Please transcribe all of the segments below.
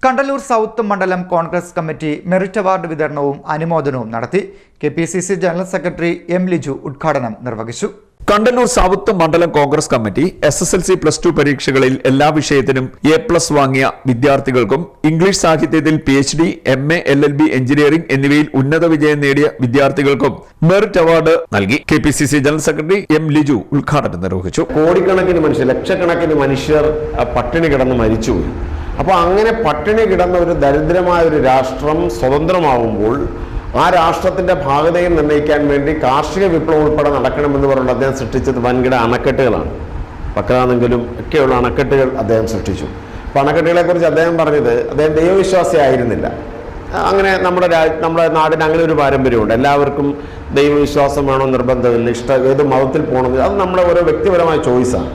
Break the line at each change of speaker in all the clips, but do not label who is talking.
Kandalloor south മണ്ഡലം Congress committee merit award വിതരണവും അനുമോദനവും നടത്തി. KPCC general secretary M. Liju ഉദ്ഘാടനം നിർവഹിച്ചു.
കണ്ടല്ലൂർ സൗത്ത് മണ്ഡലം കോൺഗ്രസ് കമ്മിറ്റി SSLC +2 പരീക്ഷകളിൽ എല്ലാ വിഷയത്തിനും A+ വാങ്ങിയ വിദ്യാർത്ഥികൾക്കും ഇംഗ്ലീഷ് സാഹിത്യത്തിൽ PhD, MA, LLB, എഞ്ചിനീയറിംഗ് എന്നിവയിൽ ഉന്നത വിജയം നേടിയ വിദ്യാർത്ഥികൾക്കും മെറിറ്റ് അവാർഡ് നൽകി. KPCC general secretary M. Liju ഉദ്ഘാടനം നിർവഹിച്ചു.
കോടിക്കണക്കിന് മനുഷ്യർ, ലക്ഷക്കണക്കിന് മനുഷ്യർ പട്ടിണി കിടന്ന് മരിച്ചുപോയി. അപ്പോൾ അങ്ങനെ പട്ടിണി കിടന്ന ഒരു ദരിദ്രമായ ഒരു രാഷ്ട്രം സ്വതന്ത്രമാവുമ്പോൾ ആ രാഷ്ട്രത്തിന്റെ ഭാഗതയെ നിർണ്ണയിക്കാൻ വേണ്ടി കാർഷിക വിപ്ലവം ഉൾപ്പെടെ നടക്കണമെന്ന് പറഞ്ഞുകൊണ്ട് അദ്ദേഹം സൃഷ്ടിച്ചത് വൻകിട അണക്കെട്ടുകളാണ്. പക്രാന്നെങ്കിലും ഒക്കെയുള്ള അണക്കെട്ടുകൾ അദ്ദേഹം സൃഷ്ടിച്ചു. അപ്പോൾ അണക്കെട്ടുകളെ കുറിച്ച് അദ്ദേഹം പറഞ്ഞത് അദ്ദേഹം ദൈവവിശ്വാസി ആയിരുന്നില്ല. അങ്ങനെ നമ്മുടെ നാടിന് അങ്ങനെ ഒരു പാരമ്പര്യമുണ്ട്. എല്ലാവർക്കും ദൈവവിശ്വാസം വേണോ നിർബന്ധമില്ല, ഏത് മതത്തിൽ പോകണമെന്നില്ല, അത് നമ്മുടെ ഓരോ വ്യക്തിപരമായ ചോയ്സാണ്.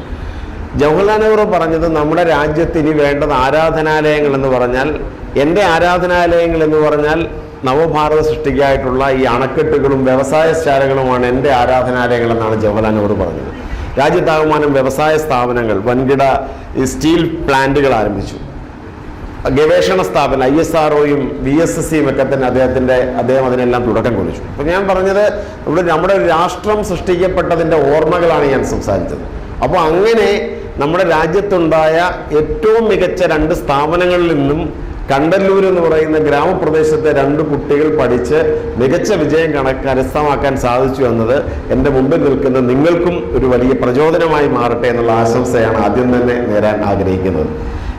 ജവഹർലാൽ നെഹ്റു പറഞ്ഞത് നമ്മുടെ രാജ്യത്ത് ഇനി വേണ്ടത് ആരാധനാലയങ്ങൾ എന്ന് പറഞ്ഞാൽ, എൻ്റെ ആരാധനാലയങ്ങൾ എന്ന് പറഞ്ഞാൽ നവഭാരത സൃഷ്ടിക്കായിട്ടുള്ള ഈ അണക്കെട്ടുകളും വ്യവസായശാലകളുമാണ് എൻ്റെ ആരാധനാലയങ്ങൾ എന്നാണ് ജവഹർലാൽ നെഹ്റു പറഞ്ഞത്. രാജ്യത്താകമാനം വ്യവസായ സ്ഥാപനങ്ങൾ, വൻകിട സ്റ്റീൽ പ്ലാന്റുകൾ ആരംഭിച്ചു. ഗവേഷണ സ്ഥാപനം ISROയും VSSCയും ഒക്കെ തന്നെ അദ്ദേഹം അതിനെല്ലാം തുടക്കം കുറിച്ചു. അപ്പോൾ ഞാൻ പറഞ്ഞത് നമ്മുടെ രാഷ്ട്രം സൃഷ്ടിക്കപ്പെട്ടതിൻ്റെ ഓർമ്മകളാണ് ഞാൻ സംസാരിച്ചത്. അപ്പോൾ അങ്ങനെ നമ്മുടെ രാജ്യത്തുണ്ടായ ഏറ്റവും മികച്ച 2 സ്ഥാപനങ്ങളിൽ നിന്നും കണ്ടല്ലൂർ എന്ന് പറയുന്ന ഗ്രാമപ്രദേശത്തെ 2 കുട്ടികൾ പഠിച്ച് മികച്ച വിജയം കരസ്ഥമാക്കാൻ സാധിച്ചു എന്നത് എൻ്റെ മുമ്പിൽ നിൽക്കുന്ന നിങ്ങൾക്കും ഒരു വലിയ പ്രചോദനമായി മാറട്ടെ എന്നുള്ള ആശംസയാണ് ആദ്യം തന്നെ നേരാൻ ആഗ്രഹിക്കുന്നത്.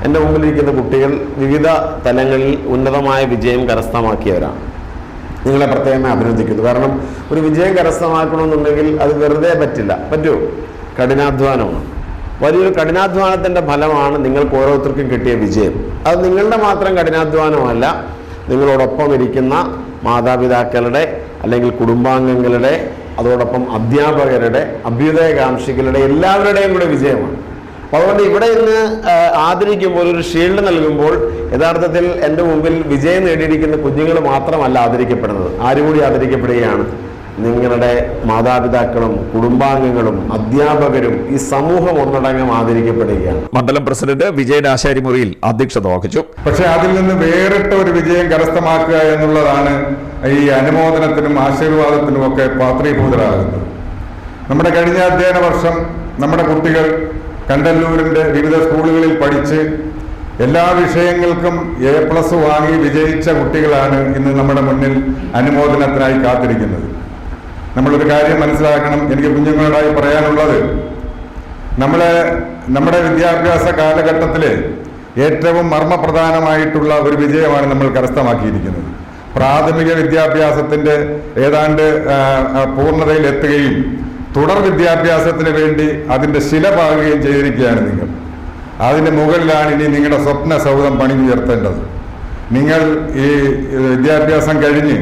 എൻ്റെ മുമ്പിലിരിക്കുന്ന കുട്ടികൾ വിവിധ തലങ്ങളിൽ ഉന്നതമായ വിജയം കരസ്ഥമാക്കിയവരാണ്. നിങ്ങളെ പ്രത്യേകമായി അഭിനന്ദിക്കുന്നു. കാരണം ഒരു വിജയം കരസ്ഥമാക്കണമെന്നുണ്ടെങ്കിൽ അത് വെറുതെ പറ്റുമോ? കഠിനാധ്വാനമാണ്. വലിയൊരു കഠിനാധ്വാനത്തിൻ്റെ ഫലമാണ് നിങ്ങൾക്ക് ഓരോരുത്തർക്കും കിട്ടിയ വിജയം. അത് നിങ്ങളുടെ മാത്രം കഠിനാധ്വാനമല്ല, നിങ്ങളോടൊപ്പം ഇരിക്കുന്ന മാതാപിതാക്കളുടെ അല്ലെങ്കിൽ കുടുംബാംഗങ്ങളുടെ, അതോടൊപ്പം അധ്യാപകരുടെ, അഭ്യുദയകാംക്ഷികളുടെ എല്ലാവരുടെയും കൂടെ വിജയമാണ്. അപ്പോൾ അതുകൊണ്ട് ഇവിടെ ഇന്ന് ആദരിക്കുമ്പോൾ, ഒരു ഷീൽഡ് നൽകുമ്പോൾ യഥാർത്ഥത്തിൽ എൻ്റെ മുമ്പിൽ വിജയം നേടിയിരിക്കുന്ന കുഞ്ഞുങ്ങൾ മാത്രമല്ല ആദരിക്കപ്പെടുന്നത്, ആരുകൂടി ആദരിക്കപ്പെടുകയാണ്? നിങ്ങളുടെ മാതാപിതാക്കളും കുടുംബാംഗങ്ങളും അധ്യാപകരും ഈ സമൂഹം ഒന്നടങ്കം ആദരിക്കപ്പെടുകയാണ്.
മണ്ഡലം പ്രസിഡന്റ് വിജയൻ ആശാരിമുറിയിൽ അധ്യക്ഷത വഹിച്ചു.
പക്ഷെ അതിൽ നിന്ന് വേറിട്ട ഒരു വിജയം കരസ്ഥമാക്കുക എന്നുള്ളതാണ് ഈ അനുമോദനത്തിനും ആശീർവാദത്തിനും ഒക്കെ പാത്രീഭൂതരാകുന്നത്. നമ്മുടെ കഴിഞ്ഞ അധ്യയന വർഷം നമ്മുടെ കുട്ടികൾ കണ്ടല്ലൂരിന്റെ വിവിധ സ്കൂളുകളിൽ പഠിച്ച് എല്ലാ വിഷയങ്ങൾക്കും A+ വാങ്ങി വിജയിച്ച കുട്ടികളാണ് ഇന്ന് നമ്മുടെ മുന്നിൽ അനുമോദനത്തിനായി കാത്തിരിക്കുന്നത്. നമ്മളൊരു കാര്യം മനസ്സിലാക്കണം. എനിക്ക് കുഞ്ഞുങ്ങളോടായി പറയാനുള്ളത്, നമ്മുടെ വിദ്യാഭ്യാസ കാലഘട്ടത്തിൽ ഏറ്റവും മർമ്മപ്രധാനമായിട്ടുള്ള ഒരു വിജയമാണ് നമ്മൾ കരസ്ഥമാക്കിയിരിക്കുന്നത്. പ്രാഥമിക വിദ്യാഭ്യാസത്തിൻ്റെ ഏതാണ്ട് പൂർണ്ണതയിൽ എത്തുകയും തുടർ വിദ്യാഭ്യാസത്തിന് വേണ്ടി അതിൻ്റെ ശില പാകുകയും ചെയ്തിരിക്കുകയാണ് നിങ്ങൾ. അതിൻ്റെ മുകളിലാണ് ഇനി നിങ്ങളുടെ സ്വപ്ന സൗധം പണിഞ്ഞുയർത്തേണ്ടത്. നിങ്ങൾ ഈ വിദ്യാഭ്യാസം കഴിഞ്ഞ്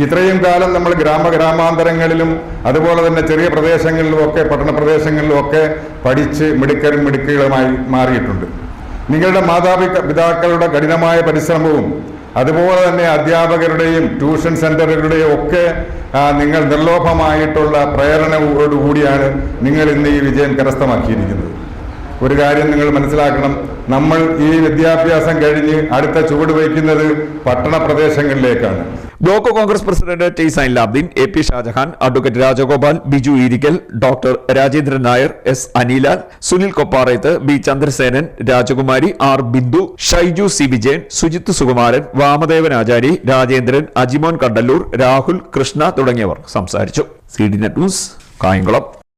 ഇത്രയും കാലം നമ്മൾ ഗ്രാമാന്തരങ്ങളിലും അതുപോലെ തന്നെ ചെറിയ പ്രദേശങ്ങളിലും ഒക്കെ പട്ടണ പ്രദേശങ്ങളിലും ഒക്കെ പഠിച്ച് മിടുക്കരുമായി മാറിയിട്ടുണ്ട്. നിങ്ങളുടെ മാതാപിതാക്കളുടെ കഠിനമായ പരിശ്രമവും അതുപോലെ തന്നെ അധ്യാപകരുടെയും ട്യൂഷൻ സെന്ററുകളുടെയും ഒക്കെ നിങ്ങൾ നിർലോഭമായിട്ടുള്ള പ്രേരണയോടുകൂടിയാണ് നിങ്ങൾ ഇന്ന് ഈ വിജയം കരസ്ഥമാക്കിയിരിക്കുന്നത്. ഒരു കാര്യം നിങ്ങൾ മനസ്സിലാക്കണം, നമ്മൾ ഈ വിദ്യാഭ്യാസം കഴിഞ്ഞ് അടുത്ത ചുവട് വയ്ക്കുന്നത് പട്ടണ പ്രദേശങ്ങളിലേക്കാണ്.
Block Congress president T. Zainulabdeen, AP Shajahan, advocate Rajagopal, Biju Eerikkal, doctor Rajendran Nair, S. Anilal, Sunil Kopparayath, B. Chandrasenan, Rajakumari, R. Bindu, Shaiju C. Vijayan, Sujith Sukumaran, Vamadevan ആചാരി, രാജേന്ദ്രൻ, അജിമോൻ കണ്ടല്ലൂർ, രാഹുൽ, കൃഷ്ണ തുടങ്ങിയവർ സംസാരിച്ചു. CDNet news, Kayamkulam.